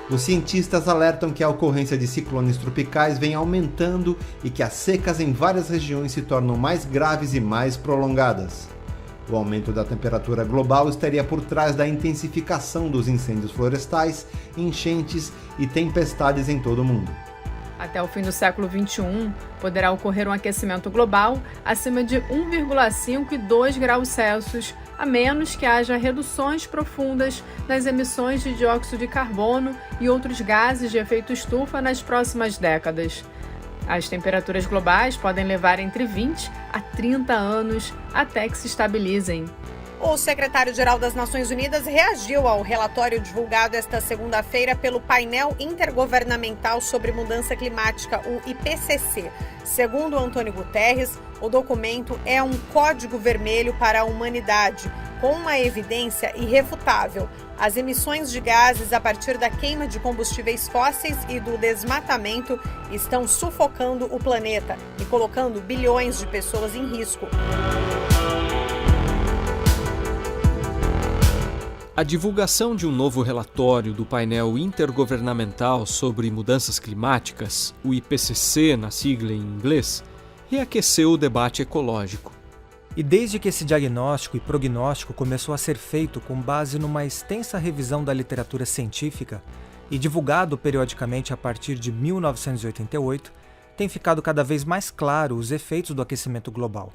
Os cientistas alertam que a ocorrência de ciclones tropicais vem aumentando e que as secas em várias regiões se tornam mais graves e mais prolongadas. O aumento da temperatura global estaria por trás da intensificação dos incêndios florestais, enchentes e tempestades em todo o mundo. Até o fim do século XXI, poderá ocorrer um aquecimento global acima de 1,5 e 2 graus Celsius, a menos que haja reduções profundas nas emissões de dióxido de carbono e outros gases de efeito estufa nas próximas décadas. As temperaturas globais podem levar entre 20 a 30 anos até que se estabilizem. O secretário-geral das Nações Unidas reagiu ao relatório divulgado esta segunda-feira pelo Painel Intergovernamental sobre Mudança Climática, o IPCC. Segundo Antônio Guterres, o documento é um código vermelho para a humanidade, com uma evidência irrefutável. As emissões de gases a partir da queima de combustíveis fósseis e do desmatamento estão sufocando o planeta e colocando bilhões de pessoas em risco. A divulgação de um novo relatório do painel intergovernamental sobre mudanças climáticas, o IPCC na sigla em inglês, reaqueceu o debate ecológico. E desde que esse diagnóstico e prognóstico começou a ser feito com base numa extensa revisão da literatura científica e divulgado periodicamente a partir de 1988, tem ficado cada vez mais claro os efeitos do aquecimento global.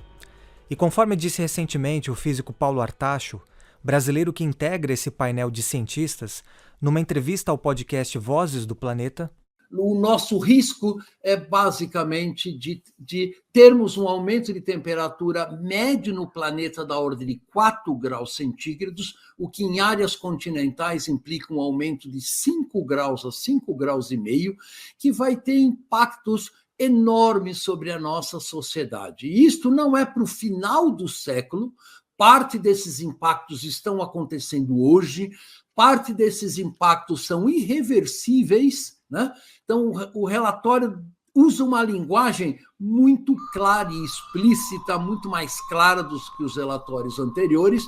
E conforme disse recentemente o físico Paulo Artacho, brasileiro que integra esse painel de cientistas, numa entrevista ao podcast Vozes do Planeta, o nosso risco é basicamente de termos um aumento de temperatura médio no planeta da ordem de 4 graus centígrados, o que em áreas continentais implica um aumento de 5 graus a 5 graus e meio, que vai ter impactos enormes sobre a nossa sociedade. E isto não é para o final do século. Parte desses impactos estão acontecendo hoje, parte desses impactos são irreversíveis, né? Então, o relatório usa uma linguagem muito clara e explícita, muito mais clara do que os relatórios anteriores,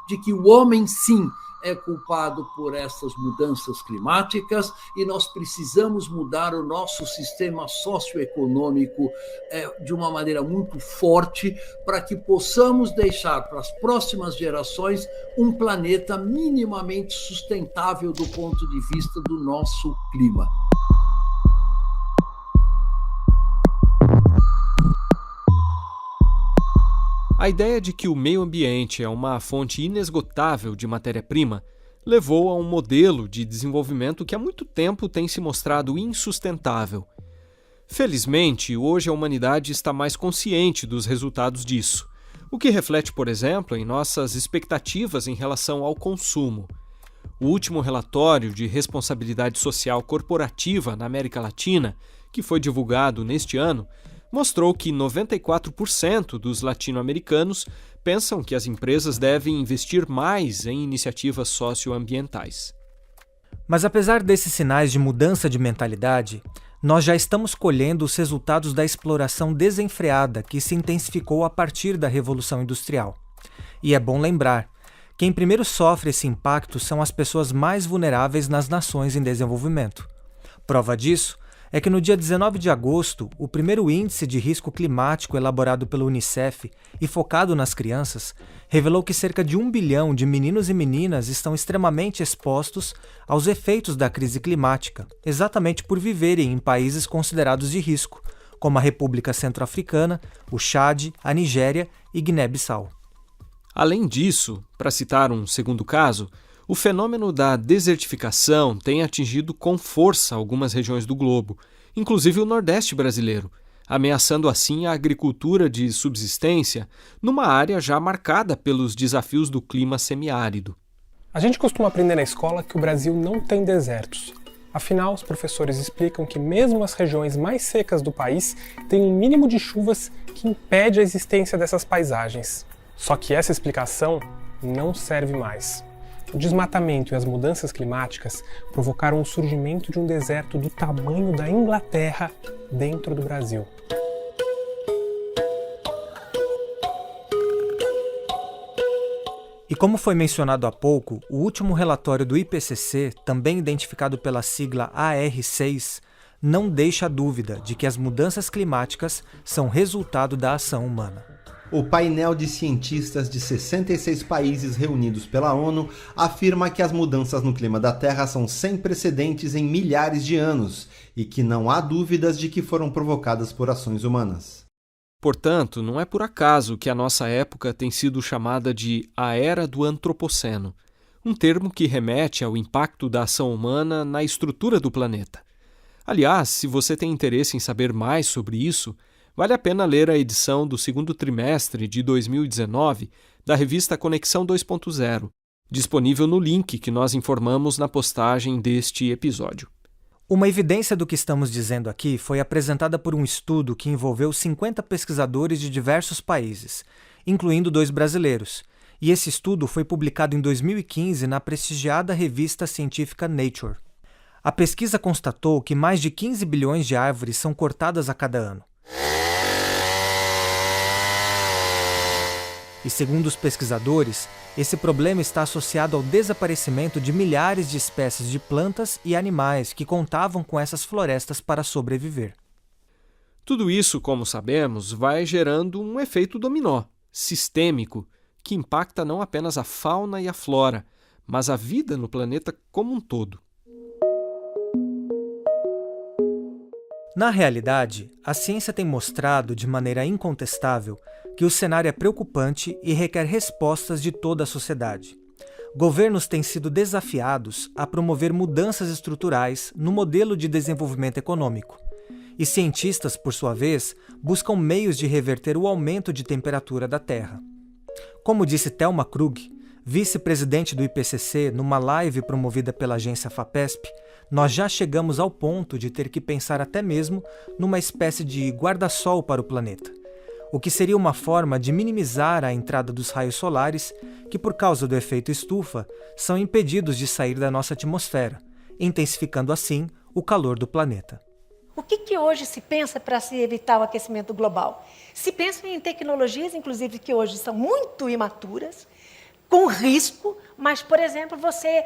de que o homem, sim, é culpado por essas mudanças climáticas e nós precisamos mudar o nosso sistema socioeconômico de uma maneira muito forte para que possamos deixar para as próximas gerações um planeta minimamente sustentável do ponto de vista do nosso clima. A ideia de que o meio ambiente é uma fonte inesgotável de matéria-prima levou a um modelo de desenvolvimento que há muito tempo tem se mostrado insustentável. Felizmente, hoje a humanidade está mais consciente dos resultados disso, o que reflete, por exemplo, em nossas expectativas em relação ao consumo. O último relatório de responsabilidade social corporativa na América Latina, que foi divulgado neste ano, mostrou que 94% dos latino-americanos pensam que as empresas devem investir mais em iniciativas socioambientais. Mas apesar desses sinais de mudança de mentalidade, nós já estamos colhendo os resultados da exploração desenfreada que se intensificou a partir da Revolução Industrial. E é bom lembrar, quem primeiro sofre esse impacto são as pessoas mais vulneráveis nas nações em desenvolvimento. Prova disso é que no dia 19 de agosto, o primeiro índice de risco climático elaborado pelo Unicef e focado nas crianças, revelou que cerca de 1 bilhão de meninos e meninas estão extremamente expostos aos efeitos da crise climática, exatamente por viverem em países considerados de risco, como a República Centro-Africana, o Chad, a Nigéria e Guiné-Bissau. Além disso, para citar um segundo caso, o fenômeno da desertificação tem atingido com força algumas regiões do globo, inclusive o Nordeste brasileiro, ameaçando assim a agricultura de subsistência numa área já marcada pelos desafios do clima semiárido. A gente costuma aprender na escola que o Brasil não tem desertos. Afinal, os professores explicam que mesmo as regiões mais secas do país têm um mínimo de chuvas que impede a existência dessas paisagens. Só que essa explicação não serve mais. O desmatamento e as mudanças climáticas provocaram o surgimento de um deserto do tamanho da Inglaterra dentro do Brasil. E como foi mencionado há pouco, o último relatório do IPCC, também identificado pela sigla AR6, não deixa dúvida de que as mudanças climáticas são resultado da ação humana. O painel de cientistas de 66 países reunidos pela ONU afirma que as mudanças no clima da Terra são sem precedentes em milhares de anos e que não há dúvidas de que foram provocadas por ações humanas. Portanto, não é por acaso que a nossa época tem sido chamada de a Era do Antropoceno, um termo que remete ao impacto da ação humana na estrutura do planeta. Aliás, se você tem interesse em saber mais sobre isso, vale a pena ler a edição do segundo trimestre de 2019 da revista Conexão 2.0, disponível no link que nós informamos na postagem deste episódio. Uma evidência do que estamos dizendo aqui foi apresentada por um estudo que envolveu 50 pesquisadores de diversos países, incluindo 2 brasileiros, e esse estudo foi publicado em 2015 na prestigiada revista científica Nature. A pesquisa constatou que mais de 15 bilhões de árvores são cortadas a cada ano. E segundo os pesquisadores, esse problema está associado ao desaparecimento de milhares de espécies de plantas e animais que contavam com essas florestas para sobreviver. Tudo isso, como sabemos, vai gerando um efeito dominó, sistêmico, que impacta não apenas a fauna e a flora, mas a vida no planeta como um todo. Na realidade, a ciência tem mostrado de maneira incontestável que o cenário é preocupante e requer respostas de toda a sociedade. Governos têm sido desafiados a promover mudanças estruturais no modelo de desenvolvimento econômico. E cientistas, por sua vez, buscam meios de reverter o aumento de temperatura da Terra. Como disse Thelma Krug, vice-presidente do IPCC, numa live promovida pela agência FAPESP, nós já chegamos ao ponto de ter que pensar até mesmo numa espécie de guarda-sol para o planeta, o que seria uma forma de minimizar a entrada dos raios solares que, por causa do efeito estufa, são impedidos de sair da nossa atmosfera, intensificando assim o calor do planeta. O que hoje se pensa para se evitar o aquecimento global? Se pensa em tecnologias, inclusive, que hoje são muito imaturas, com risco, mas, por exemplo, você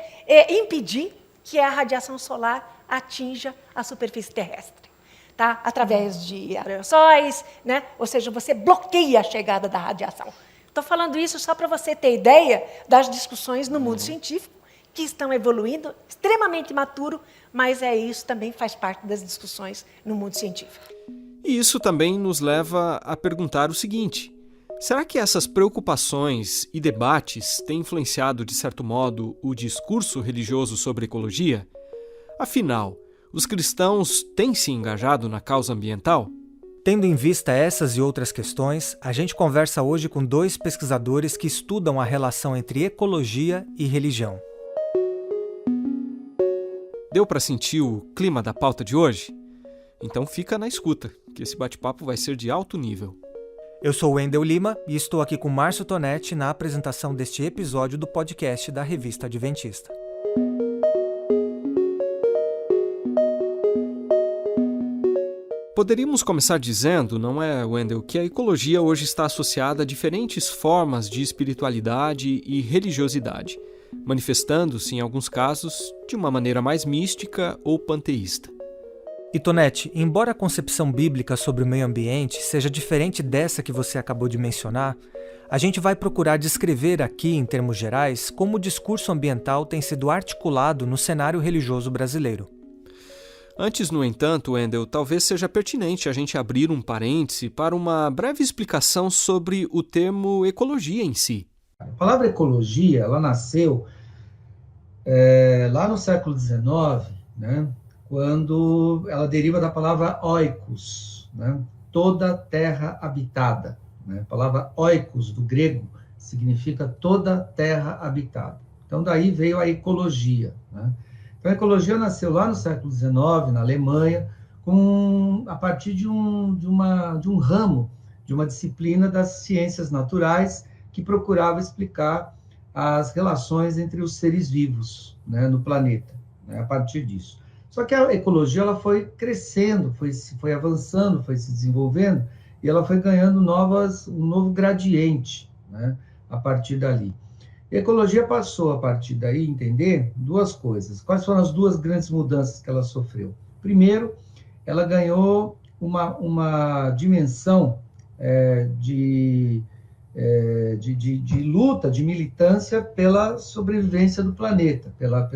impedir que a radiação solar atinja a superfície terrestre, tá? Através de aerossóis, né? Ou seja, você bloqueia a chegada da radiação. Estou falando isso só para você ter ideia das discussões no mundo científico, que estão evoluindo, extremamente imaturo, mas isso também faz parte das discussões no mundo científico. E isso também nos leva a perguntar o seguinte: será que essas preocupações e debates têm influenciado, de certo modo, o discurso religioso sobre ecologia? Afinal, os cristãos têm se engajado na causa ambiental? Tendo em vista essas e outras questões, a gente conversa hoje com 2 pesquisadores que estudam a relação entre ecologia e religião. Deu para sentir o clima da pauta de hoje? Então fica na escuta, que esse bate-papo vai ser de alto nível. Eu sou o Wendel Lima e estou aqui com Márcio Tonetti na apresentação deste episódio do podcast da Revista Adventista. Poderíamos começar dizendo, não é, Wendel, que a ecologia hoje está associada a diferentes formas de espiritualidade e religiosidade, manifestando-se, em alguns casos, de uma maneira mais mística ou panteísta. E Tonetti, embora a concepção bíblica sobre o meio ambiente seja diferente dessa que você acabou de mencionar, a gente vai procurar descrever aqui, em termos gerais, como o discurso ambiental tem sido articulado no cenário religioso brasileiro. Antes, no entanto, Wendel, talvez seja pertinente a gente abrir um parêntese para uma breve explicação sobre o termo ecologia em si. A palavra ecologia, ela nasceu lá no século XIX, né? Quando ela deriva da palavra oikos, né? Toda terra habitada. Né? A palavra oikos, do grego, significa toda terra habitada. Então, daí veio a ecologia. Né? Então, a ecologia nasceu lá no século XIX, na Alemanha, a partir de um ramo, de uma disciplina das ciências naturais, que procurava explicar as relações entre os seres vivos, né, no planeta, né, a partir disso. Só que a ecologia ela foi crescendo, foi avançando, foi se desenvolvendo, e ela foi ganhando um novo gradiente, né, a partir dali. A ecologia passou, a partir daí, a entender duas coisas. Quais foram as duas grandes mudanças que ela sofreu? Primeiro, ela ganhou uma dimensão de luta, de militância pela sobrevivência do planeta, pela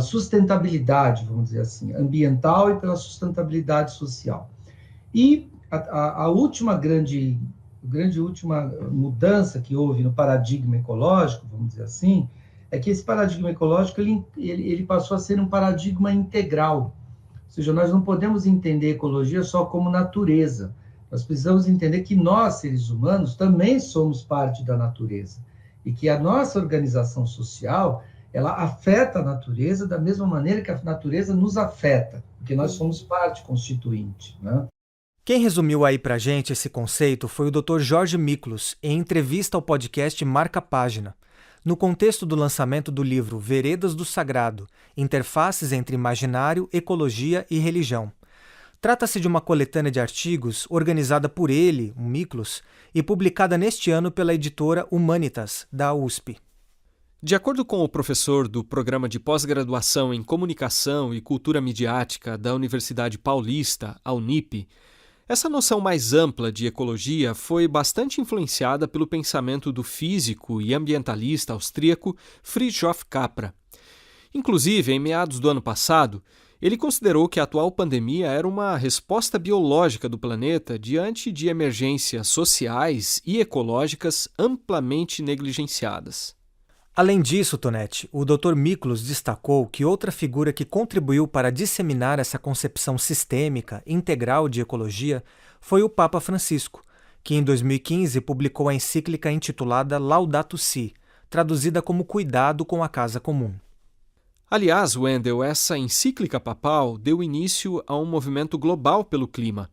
sustentabilidade, vamos dizer assim, ambiental e pela sustentabilidade social. E a última grande mudança que houve no paradigma ecológico, vamos dizer assim, é que esse paradigma ecológico ele passou a ser um paradigma integral. Ou seja, nós não podemos entender ecologia só como natureza. Nós precisamos entender que nós, seres humanos, também somos parte da natureza. E que a nossa organização social, ela afeta a natureza da mesma maneira que a natureza nos afeta, porque nós somos parte constituinte, né? Quem resumiu aí pra gente esse conceito foi o Dr. Jorge Miklos, em entrevista ao podcast Marca Página, no contexto do lançamento do livro Veredas do Sagrado, Interfaces entre Imaginário, Ecologia e Religião. Trata-se de uma coletânea de artigos organizada por ele, o Miklos, e publicada neste ano pela editora Humanitas, da USP. De acordo com o professor do Programa de Pós-Graduação em Comunicação e Cultura Midiática da Universidade Paulista, a Unip, essa noção mais ampla de ecologia foi bastante influenciada pelo pensamento do físico e ambientalista austríaco Fritjof Capra. Inclusive, em meados do ano passado, ele considerou que a atual pandemia era uma resposta biológica do planeta diante de emergências sociais e ecológicas amplamente negligenciadas. Além disso, Tonetti, o Dr. Miklos destacou que outra figura que contribuiu para disseminar essa concepção sistêmica, integral de ecologia foi o Papa Francisco, que em 2015 publicou a encíclica intitulada Laudato Si, traduzida como Cuidado com a Casa Comum. Aliás, Wendel, essa encíclica papal deu início a um movimento global pelo clima,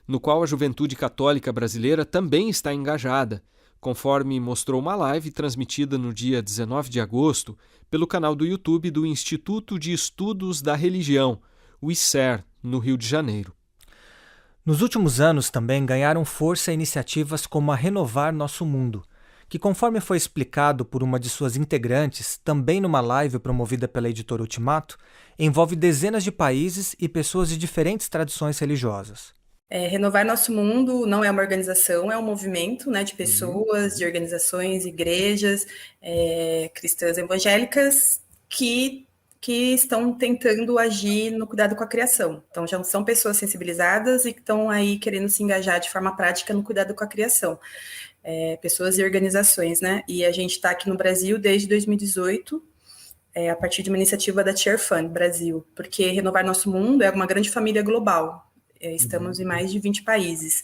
no qual a juventude católica brasileira também está engajada, conforme mostrou uma live transmitida no dia 19 de agosto pelo canal do YouTube do Instituto de Estudos da Religião, o ICER, no Rio de Janeiro. Nos últimos anos também ganharam força iniciativas como a Renovar Nosso Mundo, que, conforme foi explicado por uma de suas integrantes, também numa live promovida pela editora Ultimato, envolve dezenas de países e pessoas de diferentes tradições religiosas. Renovar Nosso Mundo não é uma organização, é um movimento, né, de pessoas, de organizações, igrejas, cristãs evangélicas que estão tentando agir no cuidado com a criação. Então, já são pessoas sensibilizadas e que estão aí querendo se engajar de forma prática no cuidado com a criação. Pessoas e organizações, né? E a gente está aqui no Brasil desde 2018, a partir de uma iniciativa da Cheer Fund Brasil, porque Renovar Nosso Mundo é uma grande família global. Estamos em mais de 20 países.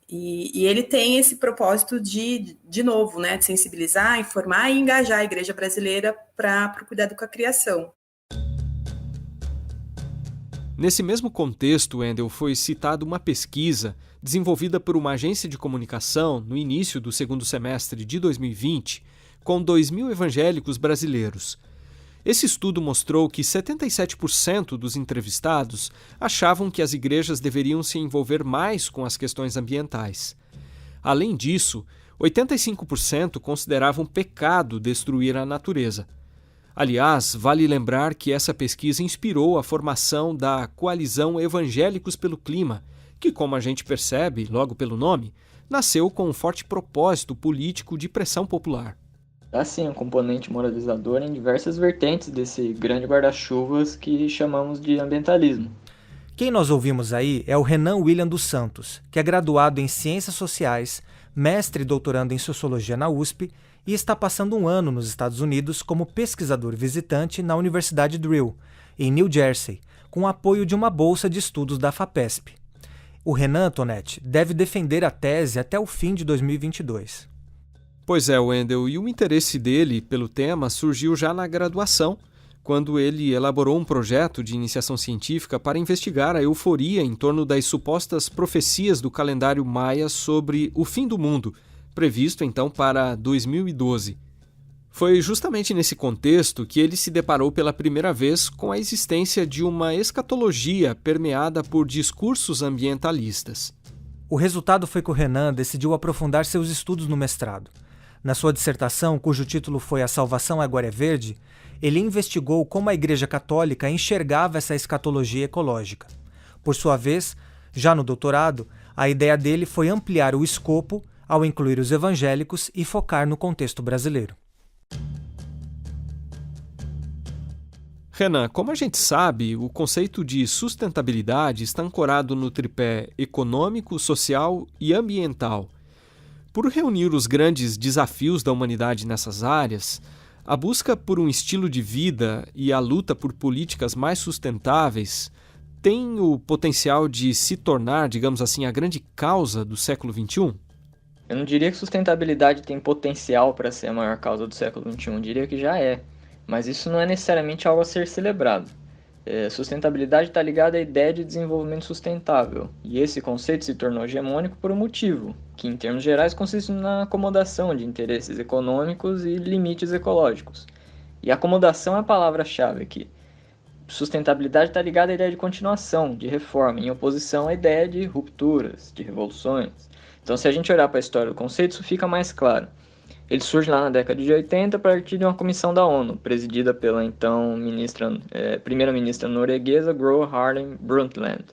E ele tem esse propósito de novo, né, de sensibilizar, informar e engajar a igreja brasileira para o cuidado com a criação. Nesse mesmo contexto, Wendel, foi citada uma pesquisa desenvolvida por uma agência de comunicação no início do segundo semestre de 2020, com 2.000 evangélicos brasileiros. Esse estudo mostrou que 77% dos entrevistados achavam que as igrejas deveriam se envolver mais com as questões ambientais. Além disso, 85% consideravam pecado destruir a natureza. Aliás, vale lembrar que essa pesquisa inspirou a formação da Coalizão Evangélicos pelo Clima, que, como a gente percebe logo pelo nome, nasceu com um forte propósito político de pressão popular. Há sim um componente moralizador em diversas vertentes desse grande guarda-chuvas que chamamos de ambientalismo. Quem nós ouvimos aí é o Renan William dos Santos, que é graduado em Ciências Sociais, mestre e doutorando em Sociologia na USP e está passando um ano nos Estados Unidos como pesquisador visitante na Universidade Drill, em New Jersey, com o apoio de uma bolsa de estudos da FAPESP. O Renan, Tonetti, deve defender a tese até o fim de 2022. Pois é, Wendel, e o interesse dele pelo tema surgiu já na graduação, quando ele elaborou um projeto de iniciação científica para investigar a euforia em torno das supostas profecias do calendário maia sobre o fim do mundo, previsto então para 2012. Foi justamente nesse contexto que ele se deparou pela primeira vez com a existência de uma escatologia permeada por discursos ambientalistas. O resultado foi que o Renan decidiu aprofundar seus estudos no mestrado. Na sua dissertação, cujo título foi A Salvação Agora é Verde, ele investigou como a Igreja Católica enxergava essa escatologia ecológica. Por sua vez, já no doutorado, a ideia dele foi ampliar o escopo ao incluir os evangélicos e focar no contexto brasileiro. Renan, como a gente sabe, o conceito de sustentabilidade está ancorado no tripé econômico, social e ambiental. Por reunir os grandes desafios da humanidade nessas áreas, a busca por um estilo de vida e a luta por políticas mais sustentáveis tem o potencial de se tornar, digamos assim, a grande causa do século XXI? Eu não diria que sustentabilidade tem potencial para ser a maior causa do século XXI, eu diria que já é. Mas isso não é necessariamente algo a ser celebrado. Sustentabilidade está ligada à ideia de desenvolvimento sustentável, e esse conceito se tornou hegemônico por um motivo, que em termos gerais consiste na acomodação de interesses econômicos e limites ecológicos. E acomodação é a palavra-chave aqui. Sustentabilidade está ligada à ideia de continuação, de reforma, em oposição à ideia de rupturas, de revoluções. Então, se a gente olhar para a história do conceito, isso fica mais claro. Ele surge lá na década de 80 a partir de uma comissão da ONU, presidida pela então primeira-ministra norueguesa Gro Harlem Brundtland.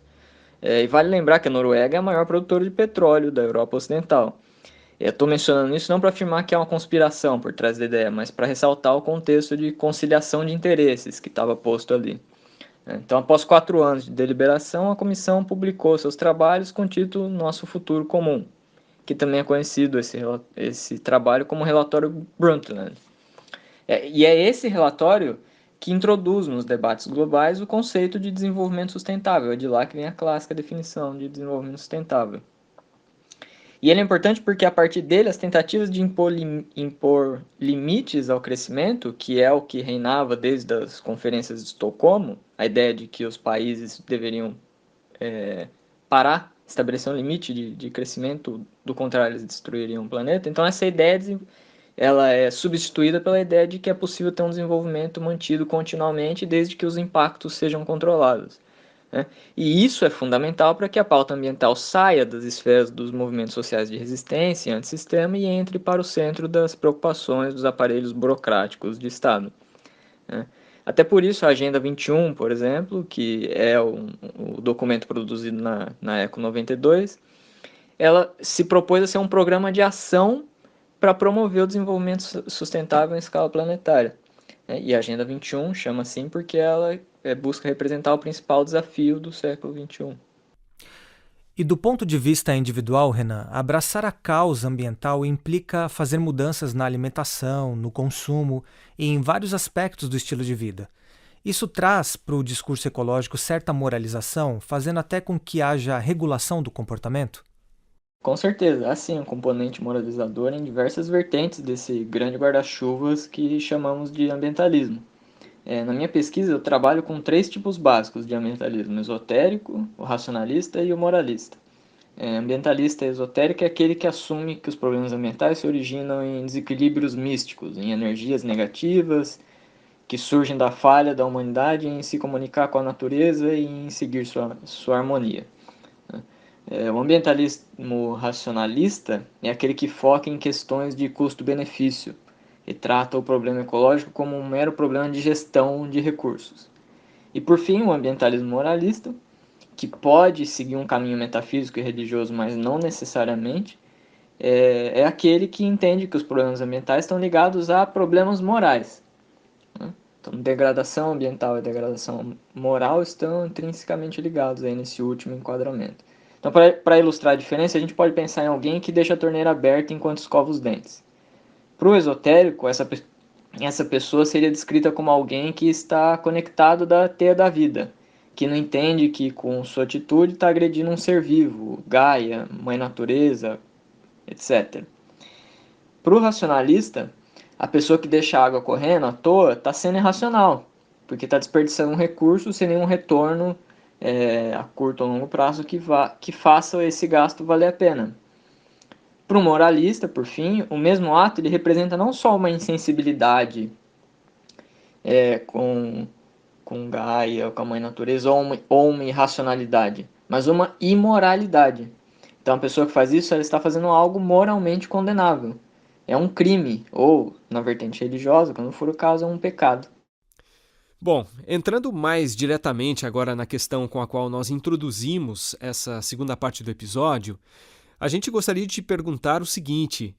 E vale lembrar que a Noruega é a maior produtora de petróleo da Europa Ocidental. Estou mencionando isso não para afirmar que há uma conspiração por trás da ideia, mas para ressaltar o contexto de conciliação de interesses que estava posto ali. Então, após 4 anos de deliberação, a comissão publicou seus trabalhos com o título Nosso Futuro Comum, que também é conhecido esse trabalho como relatório Brundtland. E é esse relatório que introduz nos debates globais o conceito de desenvolvimento sustentável. É de lá que vem a clássica definição de desenvolvimento sustentável. E ele é importante porque, a partir dele, as tentativas de impor limites ao crescimento, que é o que reinava desde as conferências de Estocolmo, a ideia de que os países deveriam parar, estabelecer um limite de crescimento, do contrário, eles destruiriam o planeta. Então, essa ideia ela é substituída pela ideia de que é possível ter um desenvolvimento mantido continuamente desde que os impactos sejam controlados. E isso é fundamental para que a pauta ambiental saia das esferas dos movimentos sociais de resistência e antissistema e entre para o centro das preocupações dos aparelhos burocráticos de Estado. Até por isso, a Agenda 21, por exemplo, que é o documento produzido na ECO 92, ela se propôs a ser um programa de ação para promover o desenvolvimento sustentável em escala planetária. E a Agenda 21 chama assim porque ela busca representar o principal desafio do século XXI. E do ponto de vista individual, Renan, abraçar a causa ambiental implica fazer mudanças na alimentação, no consumo e em vários aspectos do estilo de vida. Isso traz para o discurso ecológico certa moralização, fazendo até com que haja regulação do comportamento? Com certeza, há sim um componente moralizador em diversas vertentes desse grande guarda-chuvas que chamamos de ambientalismo. Na minha pesquisa, eu trabalho com 3 tipos básicos de ambientalismo: o esotérico, o racionalista e o moralista. Ambientalista esotérico é aquele que assume que os problemas ambientais se originam em desequilíbrios místicos, em energias negativas, que surgem da falha da humanidade em se comunicar com a natureza e em seguir sua harmonia. O ambientalismo racionalista é aquele que foca em questões de custo-benefício e trata o problema ecológico como um mero problema de gestão de recursos. E por fim, o ambientalismo moralista, que pode seguir um caminho metafísico e religioso, mas não necessariamente, é aquele que entende que os problemas ambientais estão ligados a problemas morais. Então, degradação ambiental e degradação moral estão intrinsecamente ligados aí nesse último enquadramento. Então, para ilustrar a diferença, a gente pode pensar em alguém que deixa a torneira aberta enquanto escova os dentes. Para o esotérico, essa pessoa seria descrita como alguém que está conectado da teia da vida, que não entende que com sua atitude está agredindo um ser vivo, Gaia, Mãe Natureza, etc. Para o racionalista, a pessoa que deixa a água correndo à toa está sendo irracional, porque está desperdiçando um recurso sem nenhum retorno a curto ou longo prazo que faça esse gasto valer a pena. Para o moralista, por fim, o mesmo ato ele representa não só uma insensibilidade com Gaia, com a Mãe Natureza, ou uma irracionalidade, mas uma imoralidade. Então, a pessoa que faz isso, ela está fazendo algo moralmente condenável. é um crime, ou, na vertente religiosa, quando for o caso, é um pecado. Bom, entrando mais diretamente agora na questão com a qual nós introduzimos essa segunda parte do episódio, a gente gostaria de te perguntar o seguinte: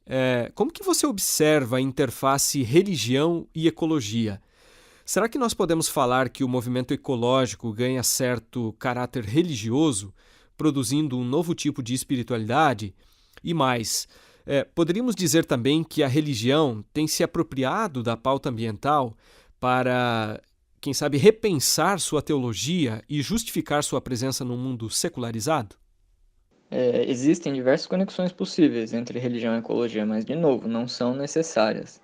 como que você observa a interface religião e ecologia? Será que nós podemos falar que o movimento ecológico ganha certo caráter religioso, produzindo um novo tipo de espiritualidade? E mais, poderíamos dizer também que a religião tem se apropriado da pauta ambiental para, quem sabe, repensar sua teologia e justificar sua presença num mundo secularizado? Existem diversas conexões possíveis entre religião e ecologia, mas, de novo, não são necessárias.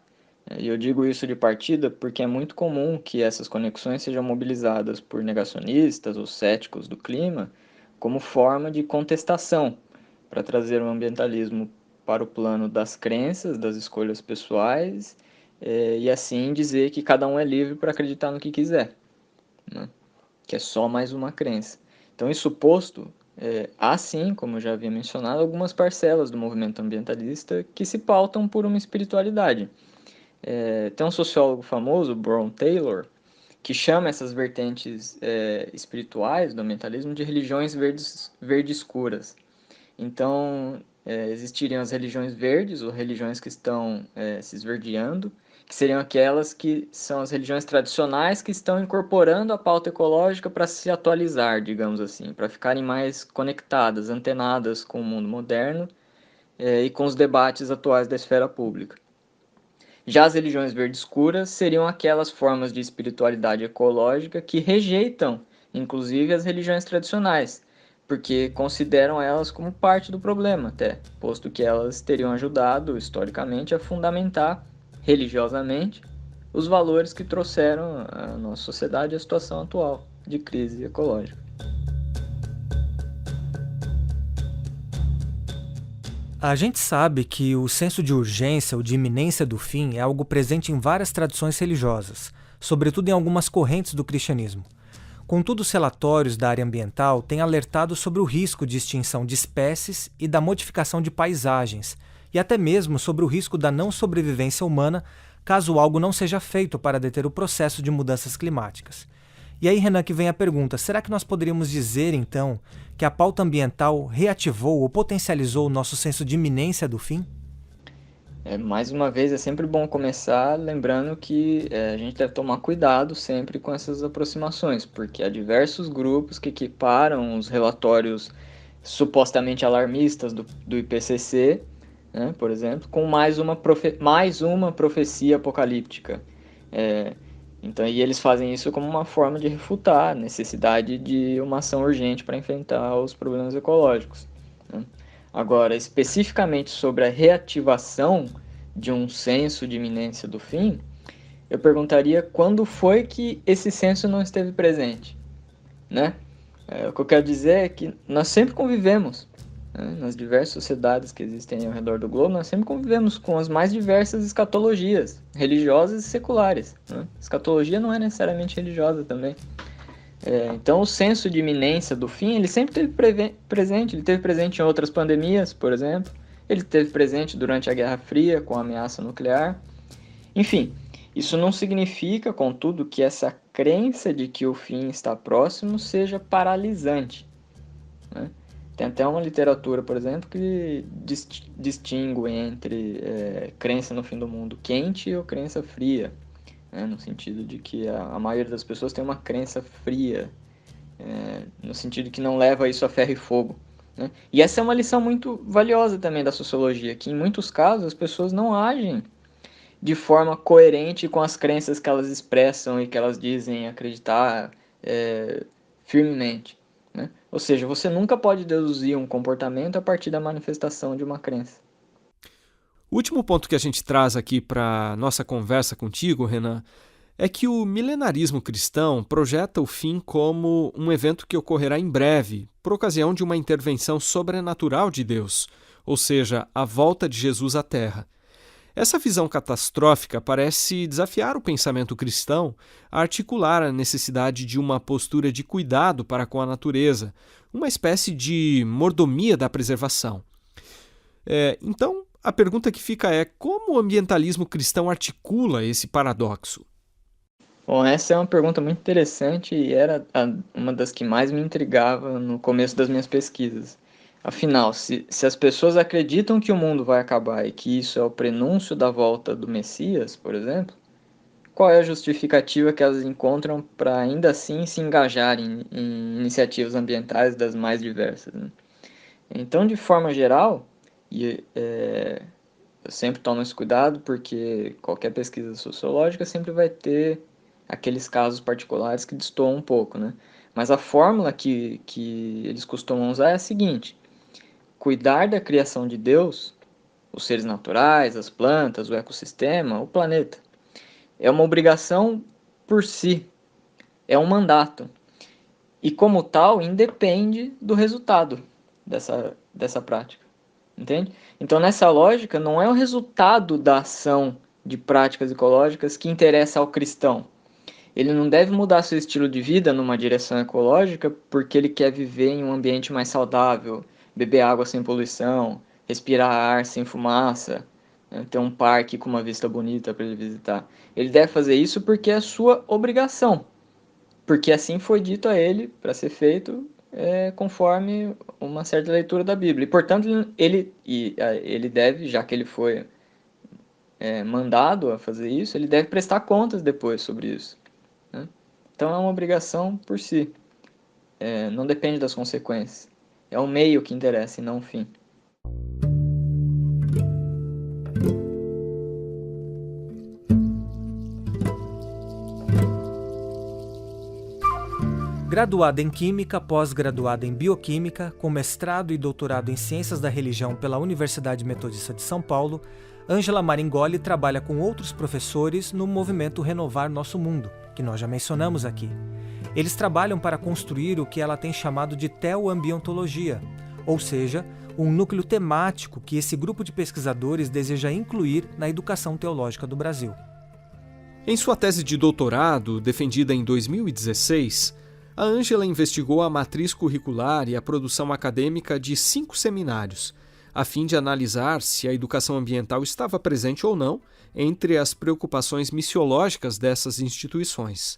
E eu digo isso de partida porque é muito comum que essas conexões sejam mobilizadas por negacionistas ou céticos do clima como forma de contestação, para trazer o ambientalismo para o plano das crenças, das escolhas pessoais, e assim dizer que cada um é livre para acreditar no que quiser, né? Que é só mais uma crença. Então, isso posto, há sim, como eu já havia mencionado, algumas parcelas do movimento ambientalista que se pautam por uma espiritualidade. Tem um sociólogo famoso, Brown Taylor, que chama essas vertentes espirituais do ambientalismo de religiões verde escuras. Então, existiriam as religiões verdes, ou religiões que estão se esverdeando, que seriam aquelas que são as religiões tradicionais que estão incorporando a pauta ecológica para se atualizar, digamos assim, para ficarem mais conectadas, antenadas com o mundo moderno e com os debates atuais da esfera pública. Já as religiões verdes escuras seriam aquelas formas de espiritualidade ecológica que rejeitam, inclusive, as religiões tradicionais, porque consideram elas como parte do problema até, posto que elas teriam ajudado, historicamente, a fundamentar religiosamente os valores que trouxeram à nossa sociedade a situação atual de crise ecológica. A gente sabe que o senso de urgência ou de iminência do fim é algo presente em várias tradições religiosas, sobretudo em algumas correntes do cristianismo. Contudo, os relatórios da área ambiental têm alertado sobre o risco de extinção de espécies e da modificação de paisagens, e até mesmo sobre o risco da não sobrevivência humana caso algo não seja feito para deter o processo de mudanças climáticas. E aí, Renan, que vem a pergunta: será que nós poderíamos dizer, então, que a pauta ambiental reativou ou potencializou o nosso senso de iminência do fim? Mais uma vez, é sempre bom começar lembrando que a gente deve tomar cuidado sempre com essas aproximações, porque há diversos grupos que equiparam os relatórios supostamente alarmistas do IPCC, né, por exemplo, com mais uma profecia apocalíptica. Então, e eles fazem isso como uma forma de refutar a necessidade de uma ação urgente para enfrentar os problemas ecológicos, né? Agora, especificamente sobre a reativação de um senso de iminência do fim, eu perguntaria quando foi que esse senso não esteve presente, né? O que eu quero dizer é que nós sempre convivemos, né? Nas diversas sociedades que existem ao redor do globo, nós sempre convivemos com as mais diversas escatologias, religiosas e seculares, né? Escatologia não é necessariamente religiosa também. Então, o senso de iminência do fim, ele sempre esteve presente. Ele esteve presente em outras pandemias, por exemplo. Ele esteve presente durante a Guerra Fria, com a ameaça nuclear. Enfim, isso não significa, contudo, que essa crença de que o fim está próximo seja paralisante, né? Tem até uma literatura, por exemplo, que distingue entre crença no fim do mundo quente ou crença fria, né? No sentido de que a maioria das pessoas tem uma crença fria, no sentido de que não leva isso a ferro e fogo, né? E essa é uma lição muito valiosa também da sociologia, que em muitos casos as pessoas não agem de forma coerente com as crenças que elas expressam e que elas dizem acreditar firmemente, né? Ou seja, você nunca pode deduzir um comportamento a partir da manifestação de uma crença. O último ponto que a gente traz aqui para nossa conversa contigo, Renan, é que o milenarismo cristão projeta o fim como um evento que ocorrerá em breve, por ocasião de uma intervenção sobrenatural de Deus, ou seja, a volta de Jesus à Terra. Essa visão catastrófica parece desafiar o pensamento cristão a articular a necessidade de uma postura de cuidado para com a natureza, uma espécie de mordomia da preservação. Então, a pergunta que fica é: como o ambientalismo cristão articula esse paradoxo? Bom, essa é uma pergunta muito interessante e era uma das que mais me intrigava no começo das minhas pesquisas. Afinal, se as pessoas acreditam que o mundo vai acabar e que isso é o prenúncio da volta do Messias, por exemplo, qual é a justificativa que elas encontram para ainda assim se engajarem em iniciativas ambientais das mais diversas, né? Então, de forma geral, eu sempre tomo esse cuidado porque qualquer pesquisa sociológica sempre vai ter aqueles casos particulares que destoam um pouco, né? Mas a fórmula que eles costumam usar é a seguinte: cuidar da criação de Deus, os seres naturais, as plantas, o ecossistema, o planeta, é uma obrigação por si, é um mandato. E como tal, independe do resultado dessa prática. Entende? Então, nessa lógica, não é o resultado da ação de práticas ecológicas que interessa ao cristão. Ele não deve mudar seu estilo de vida numa direção ecológica porque ele quer viver em um ambiente mais saudável, beber água sem poluição, respirar ar sem fumaça, né, ter um parque com uma vista bonita para ele visitar. Ele deve fazer isso porque é a sua obrigação, porque assim foi dito a ele para ser feito conforme uma certa leitura da Bíblia. E, portanto, ele deve, já que ele foi mandado a fazer isso, ele deve prestar contas depois sobre isso, né? Então, é uma obrigação por si. Não depende das consequências. É o meio que interessa e não o fim. Graduada em Química, pós-graduada em Bioquímica, com mestrado e doutorado em Ciências da Religião pela Universidade Metodista de São Paulo, Ângela Maringoli trabalha com outros professores no movimento Renovar Nosso Mundo, que nós já mencionamos aqui. Eles trabalham para construir o que ela tem chamado de teoambientologia, ou seja, um núcleo temático que esse grupo de pesquisadores deseja incluir na educação teológica do Brasil. Em sua tese de doutorado, defendida em 2016, a Ângela investigou a matriz curricular e a produção acadêmica de 5 seminários, a fim de analisar se a educação ambiental estava presente ou não entre as preocupações missiológicas dessas instituições.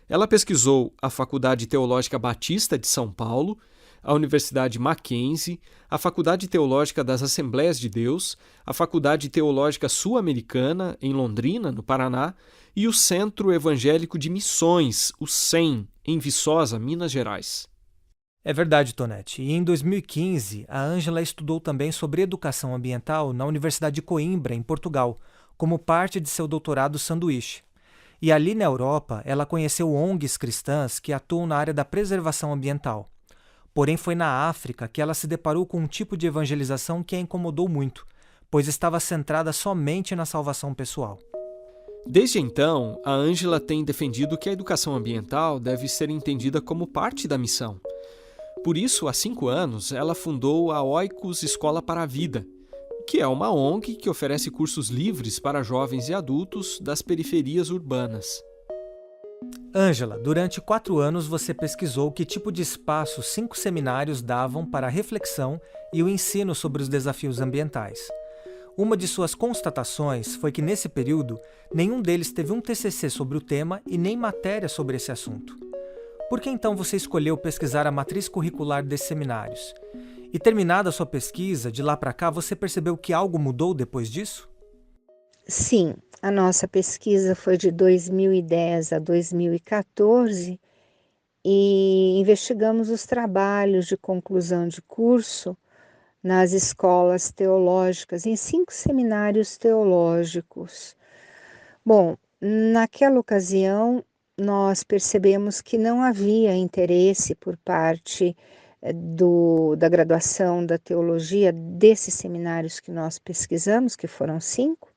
Ela pesquisou a Faculdade Teológica Batista de São Paulo, a Universidade Mackenzie, a Faculdade Teológica das Assembleias de Deus, a Faculdade Teológica Sul-Americana, em Londrina, no Paraná, e o Centro Evangélico de Missões, o CEM, em Viçosa, Minas Gerais. É verdade, Tonete. E em 2015, a Ângela estudou também sobre educação ambiental na Universidade de Coimbra, em Portugal, como parte de seu doutorado sanduíche. E ali na Europa, ela conheceu ONGs cristãs que atuam na área da preservação ambiental. Porém, foi na África que ela se deparou com um tipo de evangelização que a incomodou muito, pois estava centrada somente na salvação pessoal. Desde então, a Ângela tem defendido que a educação ambiental deve ser entendida como parte da missão. Por isso, há 5 anos, ela fundou a Oikos Escola para a Vida, que é uma ONG que oferece cursos livres para jovens e adultos das periferias urbanas. Ângela, durante 4 anos você pesquisou que tipo de espaço 5 seminários davam para a reflexão e o ensino sobre os desafios ambientais. Uma de suas constatações foi que, nesse período, nenhum deles teve um TCC sobre o tema e nem matéria sobre esse assunto. Por que então você escolheu pesquisar a matriz curricular desses seminários? E terminada a sua pesquisa, de lá para cá, você percebeu que algo mudou depois disso? Sim, a nossa pesquisa foi de 2010 a 2014 e investigamos os trabalhos de conclusão de curso nas escolas teológicas, em 5 seminários teológicos. Bom, naquela ocasião, nós percebemos que não havia interesse por parte da graduação da teologia desses seminários que nós pesquisamos, que foram 5,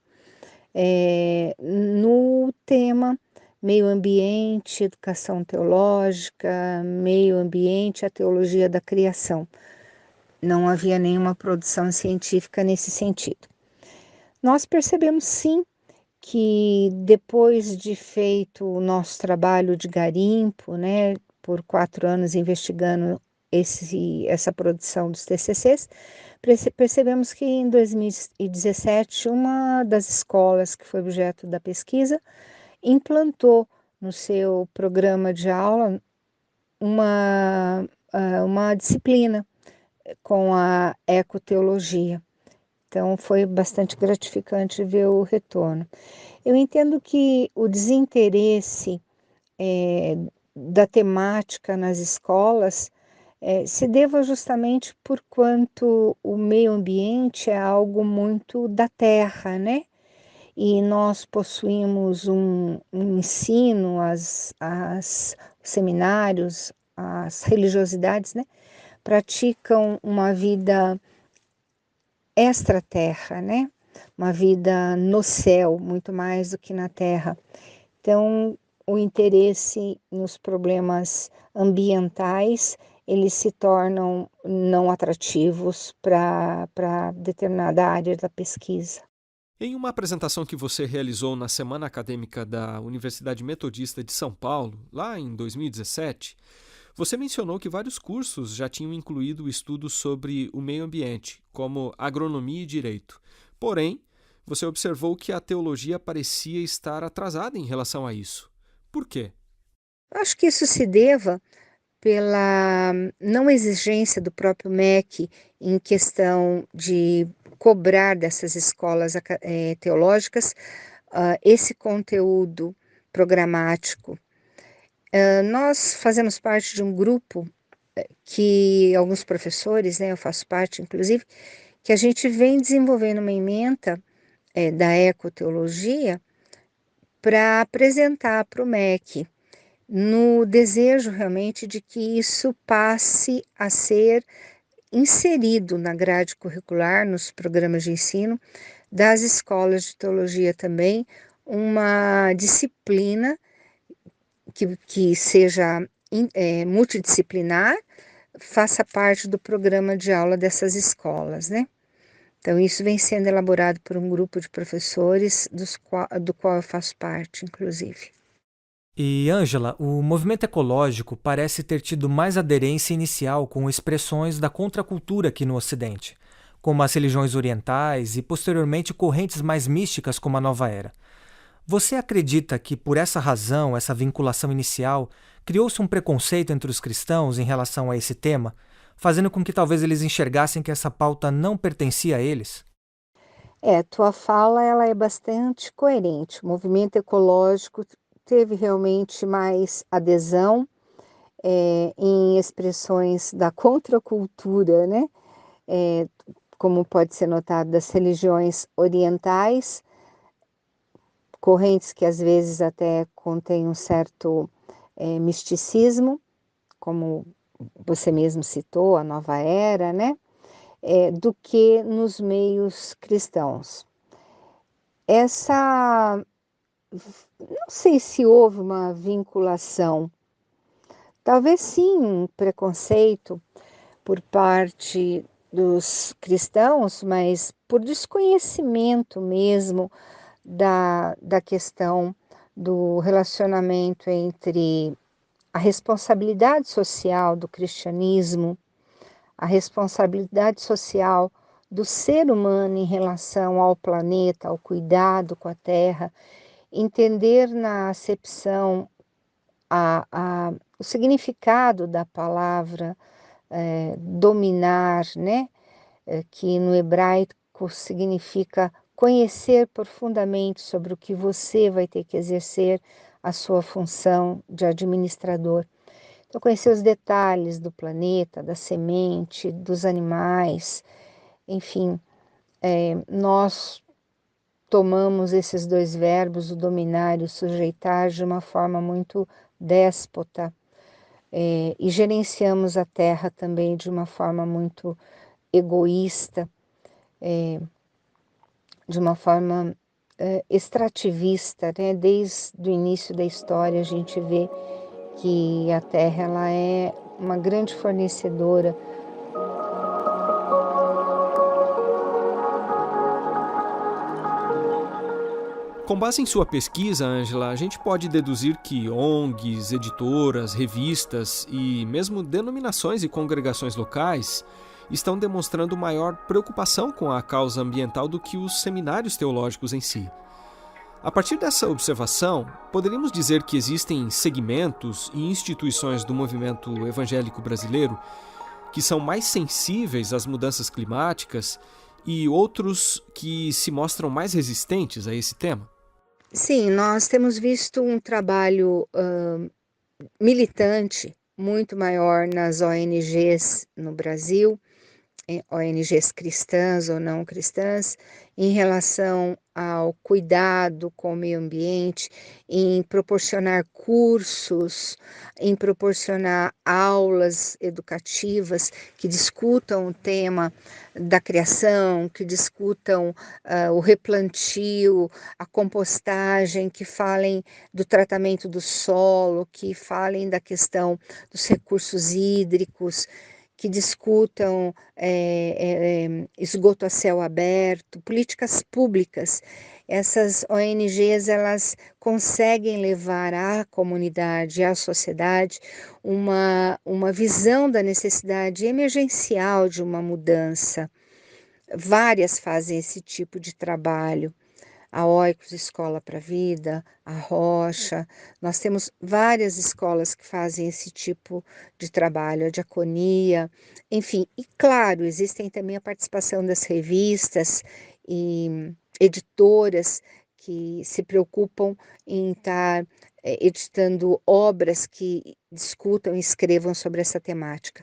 no tema meio ambiente, educação teológica, meio ambiente, a teologia da criação. Não havia nenhuma produção científica nesse sentido. Nós percebemos, sim, que depois de feito o nosso trabalho de garimpo, por 4 anos investigando essa produção dos TCCs, percebemos que em 2017 uma das escolas que foi objeto da pesquisa implantou no seu programa de aula uma disciplina com a ecoteologia. Então foi bastante gratificante ver o retorno. Eu entendo que o desinteresse da temática nas escolas se deva justamente por quanto o meio ambiente é algo muito da terra, né? E nós possuímos um ensino, os seminários, as religiosidades, né? Praticam uma vida extra-terra, né? Uma vida no céu, muito mais do que na terra. Então, o interesse nos problemas ambientais, eles se tornam não atrativos para determinada área da pesquisa. Em uma apresentação que você realizou na Semana Acadêmica da Universidade Metodista de São Paulo, lá em 2017, você mencionou que vários cursos já tinham incluído estudos sobre o meio ambiente, como agronomia e direito. Porém, você observou que a teologia parecia estar atrasada em relação a isso. Por quê? Acho que isso se deva pela não exigência do próprio MEC em questão de cobrar dessas escolas teológicas esse conteúdo programático. Nós fazemos parte de um grupo que alguns professores, né, eu faço parte inclusive, que a gente vem desenvolvendo uma ementa da ecoteologia para apresentar para o MEC, no desejo realmente de que isso passe a ser inserido na grade curricular, nos programas de ensino das escolas de teologia também, uma disciplina que seja multidisciplinar, faça parte do programa de aula dessas escolas, né? Então, isso vem sendo elaborado por um grupo de professores, do qual eu faço parte, inclusive. E, Ângela, o movimento ecológico parece ter tido mais aderência inicial com expressões da contracultura aqui no Ocidente, como as religiões orientais e, posteriormente, correntes mais místicas como a Nova Era. Você acredita que, por essa razão, essa vinculação inicial, criou-se um preconceito entre os cristãos em relação a esse tema, fazendo com que talvez eles enxergassem que essa pauta não pertencia a eles? Tua fala ela é bastante coerente. O movimento ecológico teve realmente mais adesão em expressões da contracultura, né? Como pode ser notado, das religiões orientais, correntes que às vezes até contêm um certo misticismo, como você mesmo citou, a Nova Era, né? Do que nos meios cristãos. Não sei se houve uma vinculação, talvez sim um preconceito por parte dos cristãos, mas por desconhecimento mesmo da questão do relacionamento entre a responsabilidade social do cristianismo, a responsabilidade social do ser humano em relação ao planeta, ao cuidado com a terra, entender na acepção o significado da palavra dominar, né? Que no hebraico significa conhecer profundamente sobre o que você vai ter que exercer a sua função de administrador. Então, conhecer os detalhes do planeta, da semente, dos animais, enfim, nós tomamos esses dois verbos, o dominar e o sujeitar, de uma forma muito déspota e gerenciamos a terra também de uma forma muito egoísta, de uma forma extrativista, né? Desde o início da história a gente vê que a terra ela é uma grande fornecedora Com base em sua pesquisa, Ângela, a gente pode deduzir que ONGs, editoras, revistas e mesmo denominações e congregações locais estão demonstrando maior preocupação com a causa ambiental do que os seminários teológicos em si. A partir dessa observação, poderíamos dizer que existem segmentos e instituições do movimento evangélico brasileiro que são mais sensíveis às mudanças climáticas e outros que se mostram mais resistentes a esse tema? Sim, nós temos visto um trabalho militante muito maior nas ONGs no Brasil, ONGs cristãs ou não cristãs, em relação ao cuidado com o meio ambiente, em proporcionar cursos, em proporcionar aulas educativas que discutam o tema da criação, que discutam o replantio, a compostagem, que falem do tratamento do solo, que falem da questão dos recursos hídricos, que discutam esgoto a céu aberto, políticas públicas. Essas ONGs, elas conseguem levar à comunidade, à sociedade, uma visão da necessidade emergencial de uma mudança. Várias fazem esse tipo de trabalho. A Oikos Escola para a Vida, a Rocha, nós temos várias escolas que fazem esse tipo de trabalho, a Diaconia, enfim, e claro, existem também a participação das revistas e editoras que se preocupam em estar editando obras que discutam e escrevam sobre essa temática.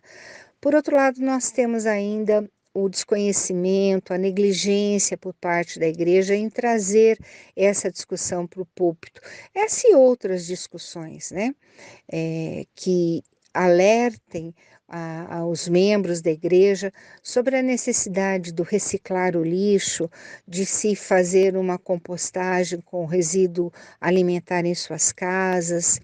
Por outro lado, nós temos ainda o desconhecimento, a negligência por parte da igreja em trazer essa discussão para o púlpito. Essa e outras discussões, né? Que alertem aos membros da igreja sobre a necessidade do reciclar o lixo, de se fazer uma compostagem com resíduo alimentar em suas casas,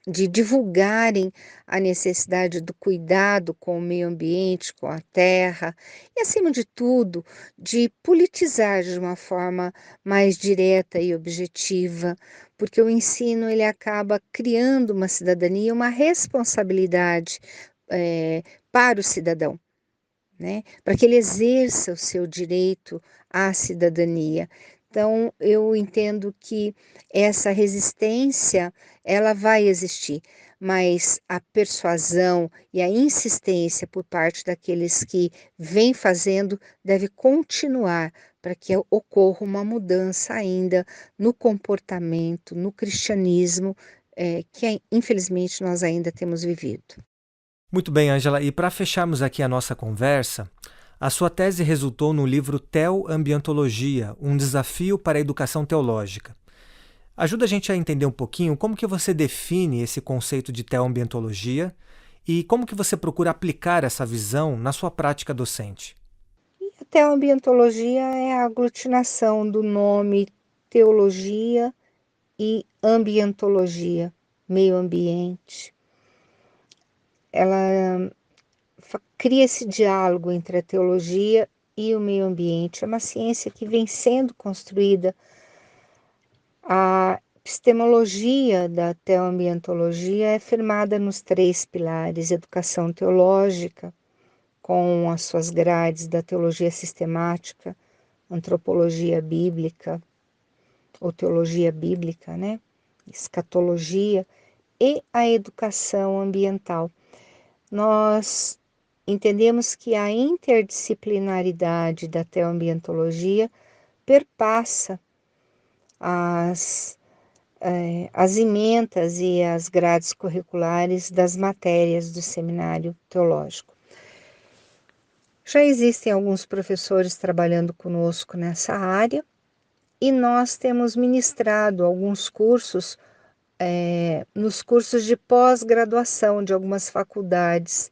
de divulgarem a necessidade do cuidado com o meio ambiente, com a terra, e, acima de tudo, de politizar de uma forma mais direta e objetiva, porque o ensino ele acaba criando uma cidadania, uma responsabilidade para o cidadão, né? Para que ele exerça o seu direito à cidadania. Então, eu entendo que essa resistência, ela vai existir, mas a persuasão e a insistência por parte daqueles que vêm fazendo deve continuar para que ocorra uma mudança ainda no comportamento, no cristianismo, que infelizmente nós ainda temos vivido. Muito bem, Ângela, e para fecharmos aqui a nossa conversa, a sua tese resultou no livro Teoambientologia, um desafio para a educação teológica. Ajuda a gente a entender um pouquinho como que você define esse conceito de teoambientologia e como que você procura aplicar essa visão na sua prática docente. A teoambientologia é a aglutinação do nome teologia e ambientologia, meio ambiente. Ela cria esse diálogo entre a teologia e o meio ambiente. É uma ciência que vem sendo construída. A epistemologia da teoambientologia é firmada nos 3 pilares: educação teológica, com as suas grades da teologia sistemática, antropologia bíblica, ou teologia bíblica, né? Escatologia, e a educação ambiental. Nós entendemos que a interdisciplinaridade da teoambientologia perpassa as ementas e as grades curriculares das matérias do seminário teológico. Já existem alguns professores trabalhando conosco nessa área e nós temos ministrado alguns cursos nos cursos de pós-graduação de algumas faculdades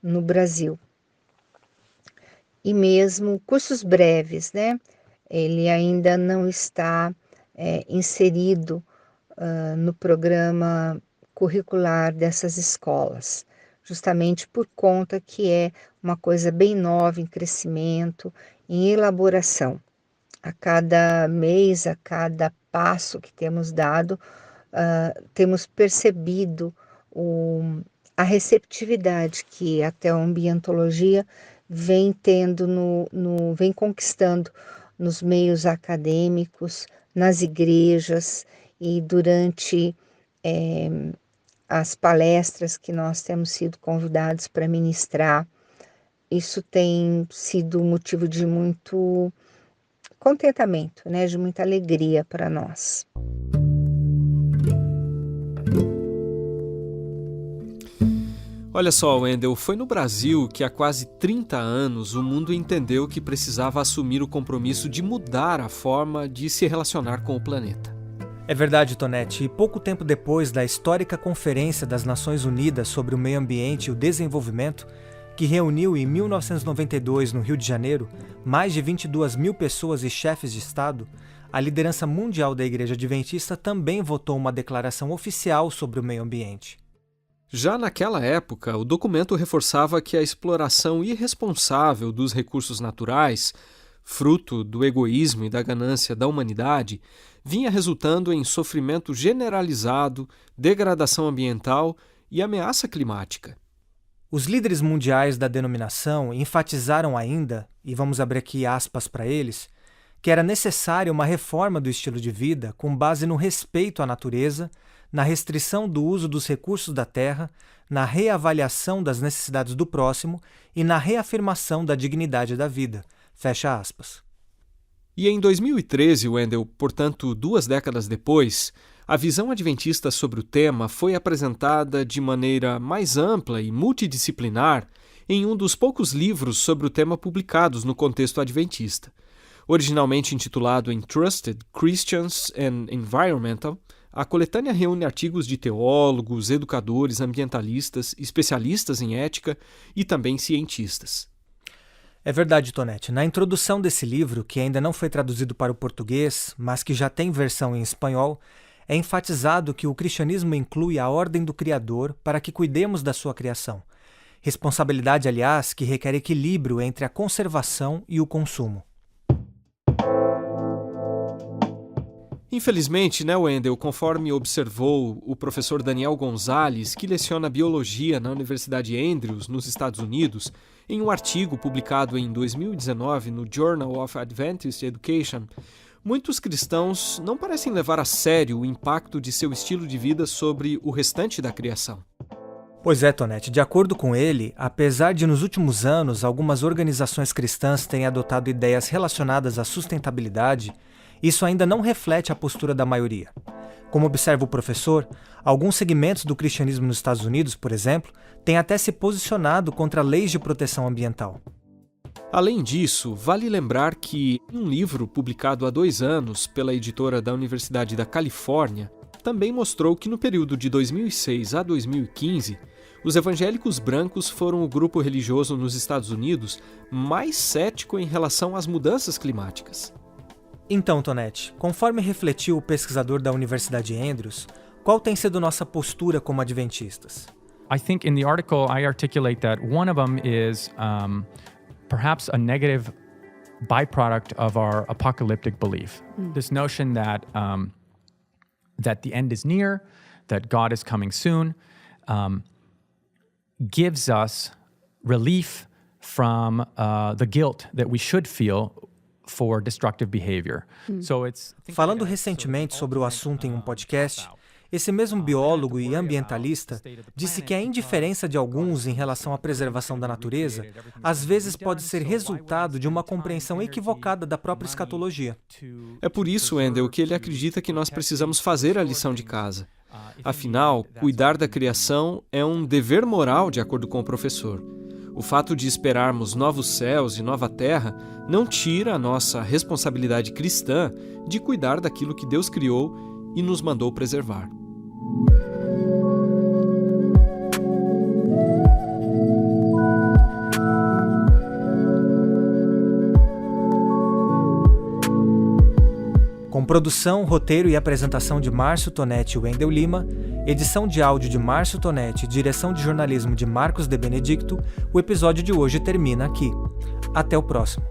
no Brasil. E mesmo cursos breves, né? Ele ainda não está inserido no programa curricular dessas escolas, justamente por conta que é uma coisa bem nova, em crescimento, em elaboração A cada mês, a cada passo que temos dado, temos percebido a receptividade que a teoambientologia vem tendo, vem conquistando nos meios acadêmicos, nas igrejas e durante as palestras que nós temos sido convidados para ministrar. Isso tem sido motivo de muito contentamento, né? De muita alegria para nós. Olha só, Wendel, foi no Brasil que há quase 30 anos o mundo entendeu que precisava assumir o compromisso de mudar a forma de se relacionar com o planeta. É verdade, Tonete, e pouco tempo depois da histórica Conferência das Nações Unidas sobre o Meio Ambiente e o Desenvolvimento, que reuniu em 1992 no Rio de Janeiro mais de 22 mil pessoas e chefes de Estado, a liderança mundial da Igreja Adventista também votou uma declaração oficial sobre o meio ambiente. Já naquela época, o documento reforçava que a exploração irresponsável dos recursos naturais, fruto do egoísmo e da ganância da humanidade, vinha resultando em sofrimento generalizado, degradação ambiental e ameaça climática. Os líderes mundiais da denominação enfatizaram ainda, e vamos abrir aqui aspas para eles, que era necessária uma reforma do estilo de vida com base no respeito à natureza, na restrição do uso dos recursos da terra, na reavaliação das necessidades do próximo e na reafirmação da dignidade da vida. Fecha aspas. E em 2013, Wendel, portanto 2 décadas depois, a visão adventista sobre o tema foi apresentada de maneira mais ampla e multidisciplinar em um dos poucos livros sobre o tema publicados no contexto adventista. Originalmente intitulado Entrusted Christians and Environmental, a coletânea reúne artigos de teólogos, educadores, ambientalistas, especialistas em ética e também cientistas. É verdade, Tonete. Na introdução desse livro, que ainda não foi traduzido para o português, mas que já tem versão em espanhol, é enfatizado que o cristianismo inclui a ordem do Criador para que cuidemos da sua criação. Responsabilidade, aliás, que requer equilíbrio entre a conservação e o consumo. Infelizmente, né, Wendel, conforme observou o professor Daniel Gonzalez, que leciona biologia na Universidade Andrews, nos Estados Unidos, em um artigo publicado em 2019 no Journal of Adventist Education, muitos cristãos não parecem levar a sério o impacto de seu estilo de vida sobre o restante da criação. Pois é, Tonete, de acordo com ele, apesar de nos últimos anos algumas organizações cristãs terem adotado ideias relacionadas à sustentabilidade, isso ainda não reflete a postura da maioria. Como observa o professor, alguns segmentos do cristianismo nos Estados Unidos, por exemplo, têm até se posicionado contra leis de proteção ambiental. Além disso, vale lembrar que, em um livro publicado há 2 anos pela editora da Universidade da Califórnia, também mostrou que no período de 2006 a 2015, os evangélicos brancos foram o grupo religioso nos Estados Unidos mais cético em relação às mudanças climáticas. Então, Tonete, conforme refletiu o pesquisador da Universidade Andrews, qual tem sido nossa postura como adventistas? I think in the article I articulate that one of them is perhaps a negative byproduct of our apocalyptic belief. This notion that that the end is near, that God is coming soon, gives us relief from the guilt that we should feel for destructive behavior. Falando recentemente sobre o assunto em um podcast, esse mesmo biólogo e ambientalista disse que a indiferença de alguns em relação à preservação da natureza às vezes pode ser resultado de uma compreensão equivocada da própria escatologia. É por isso, Wendel, que ele acredita que nós precisamos fazer a lição de casa. Afinal, cuidar da criação é um dever moral, de acordo com o professor. O fato de esperarmos novos céus e nova terra não tira a nossa responsabilidade cristã de cuidar daquilo que Deus criou e nos mandou preservar. Com produção, roteiro e apresentação de Márcio Tonete e Wendel Lima, edição de áudio de Márcio Tonete e direção de jornalismo de Marcos de Benedicto, o episódio de hoje termina aqui. Até o próximo.